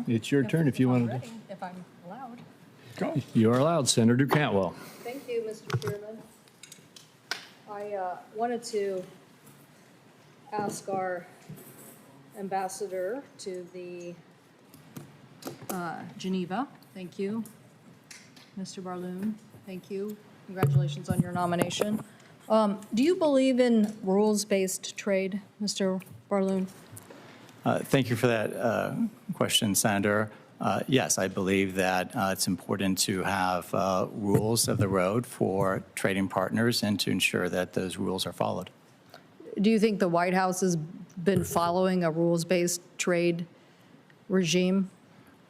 It's your turn if you want to. If I'm allowed. Go. You are allowed, Senator Cantwell. Thank you, Mr. Chairman. I wanted to ask our ambassador to the Geneva. Thank you. Mr. Barloon, thank you. Congratulations on your nomination. Do you believe in rules-based trade, Mr. Barloon? Thank you for that question, Senator. Yes, I believe that it's important to have rules of the road for trading partners and to ensure that those rules are followed. Do you think the White House has been following a rules-based trade regime?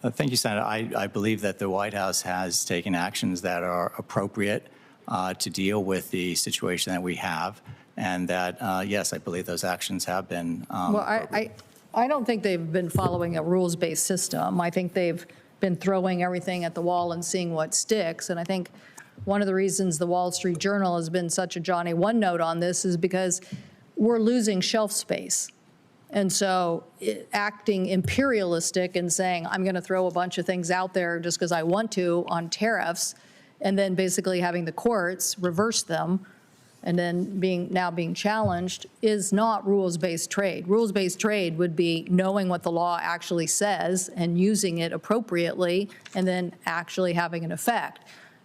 Thank you, Senator. I believe that the White House has taken actions that are appropriate to deal with the situation that we have, and that, yes, I believe those actions have been Well, I don't think they've been following a rules-based system. I think they've been throwing everything at the wall and seeing what sticks. And I think one of the reasons the Wall Street Journal has been such a Johnny One-Note on this is because we're losing shelf space. And so acting imperialistic and saying, I'm going to throw a bunch of things out there just because I want to on tariffs, and then basically having the courts reverse them, and then now being challenged, is not rules-based trade. Rules-based trade would be knowing what the law actually says and using it appropriately and then actually having an effect.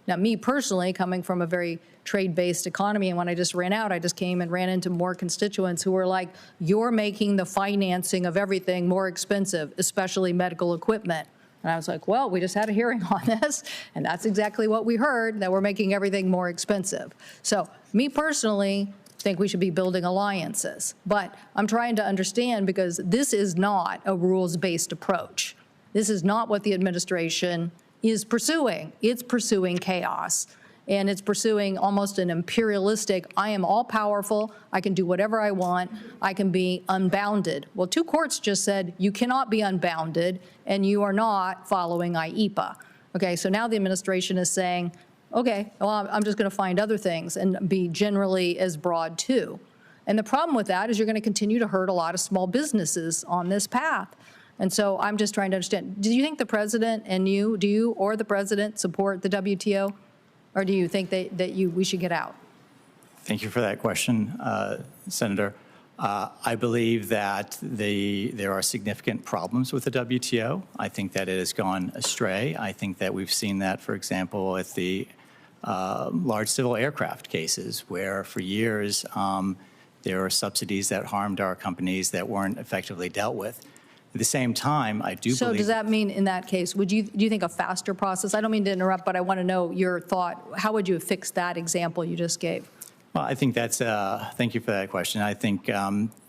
Now, me personally, coming from a very trade-based economy, and when I just ran out, I just came and ran into more constituents who were like, you're making the financing of everything more expensive, especially medical equipment. And I was like, well, we just had a hearing on this, and that's exactly what we heard, that we're making everything more expensive. So me personally think we should be building alliances. But I'm trying to understand, because this is not a rules-based approach. This is not what the administration is pursuing. It's pursuing chaos. And it's pursuing almost an imperialistic, I am all powerful, I can do whatever I want, I can be unbounded. Well, two courts just said you cannot be unbounded and you are not following IEPA. Okay, so now the administration is saying, okay, well, I'm just going to find other things and be generally as broad too. And the problem with that is you're going to continue to hurt a lot of small businesses on this path. And so I'm just trying to understand, do you think the president and do you or the president support the WTO? Or do you think that we should get out? Thank you for that question, Senator. I believe that there are significant problems with the WTO. I think that it has gone astray. I think that we've seen that, for example, with the large civil aircraft cases, where for years there were subsidies that harmed our companies that weren't effectively dealt with. At the same time, I do believe... So does that mean in that case, do you think a faster process? I don't mean to interrupt, but I want to know your thought. How would you have fixed that example you just gave? Well, I think that's, thank you for that question. I think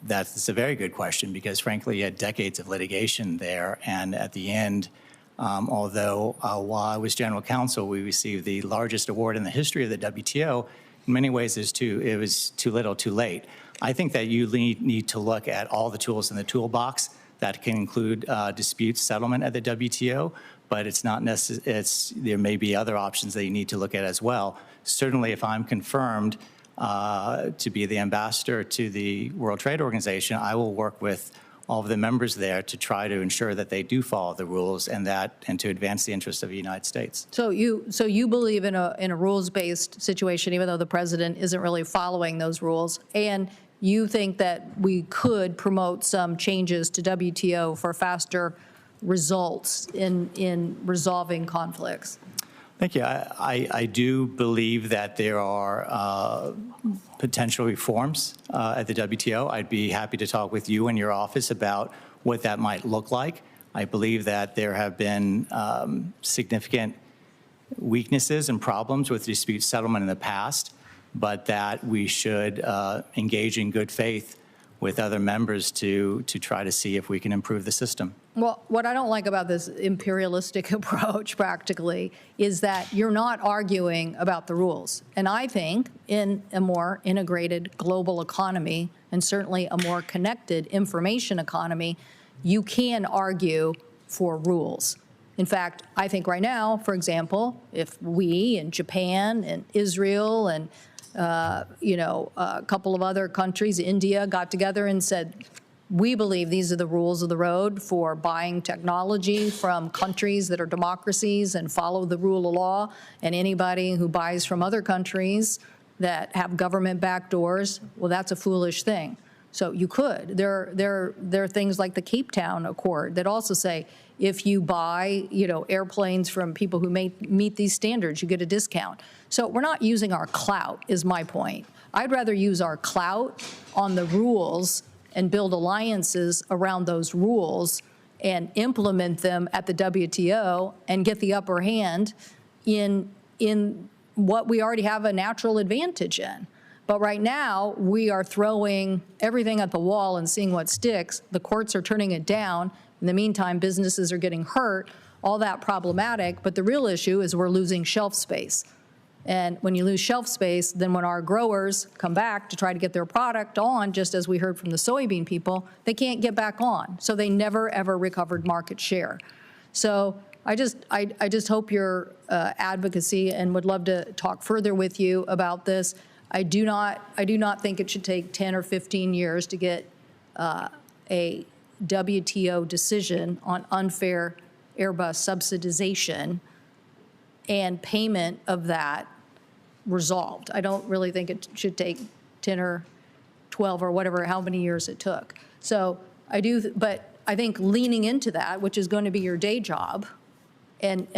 that's a very good question because, frankly, you had decades of litigation there. And at the end, although while I was general counsel, we received the largest award in the history of the WTO, in many ways it was too little, too late. I think that you need to look at all the tools in the toolbox. That can include dispute settlement at the WTO, but it's not necessary. There may be other options that you need to look at as well. Certainly, if I'm confirmed to be the ambassador to the World Trade Organization, I will work with all of the members there to try to ensure that they do follow the rules and to advance the interests of the United States. So you believe in a rules-based situation, even though the president isn't really following those rules, and you think that we could promote some changes to WTO for faster results in resolving conflicts? Thank you. I do believe that there are potential reforms at the WTO. I'd be happy to talk with you and your office about what that might look like. I believe that there have been significant weaknesses and problems with dispute settlement in the past, but that we should engage in good faith with other members to try to see if we can improve the system. Well, what I don't like about this imperialistic approach practically is that you're not arguing about the rules. And I think in a more integrated global economy, and certainly a more connected information economy, you can argue for rules. In fact, I think right now, for example, if we and Japan and Israel and a couple of other countries, India, got together and said, we believe these are the rules of the road for buying technology from countries that are democracies and follow the rule of law, and anybody who buys from other countries that have government backdoors, well, that's a foolish thing. So you could. There are things like the Cape Town Accord that also say if you buy, airplanes from people who meet these standards, you get a discount. So we're not using our clout, is my point. I'd rather use our clout on the rules and build alliances around those rules and implement them at the WTO and get the upper hand in what we already have a natural advantage in. But right now, we are throwing everything at the wall and seeing what sticks. The courts are turning it down. In the meantime, businesses are getting hurt, all that problematic. But the real issue is we're losing shelf space. And when you lose shelf space, then when our growers come back to try to get their product on, just as we heard from the soybean people, they can't get back on. So they never, ever recovered market share. So I just hope your advocacy, and would love to talk further with you about this. I do not think it should take 10 or 15 years to get a WTO decision on unfair Airbus subsidization and payment of that resolved. I don't really think it should take 10 or 12 or whatever, how many years it took. So I do, but I think leaning into that, which is going to be your day job, and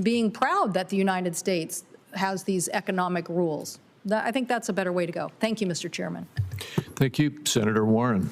being proud that the United States has these economic rules. I think that's a better way to go. Thank you, Mr. Chairman. Thank you, Senator Warren.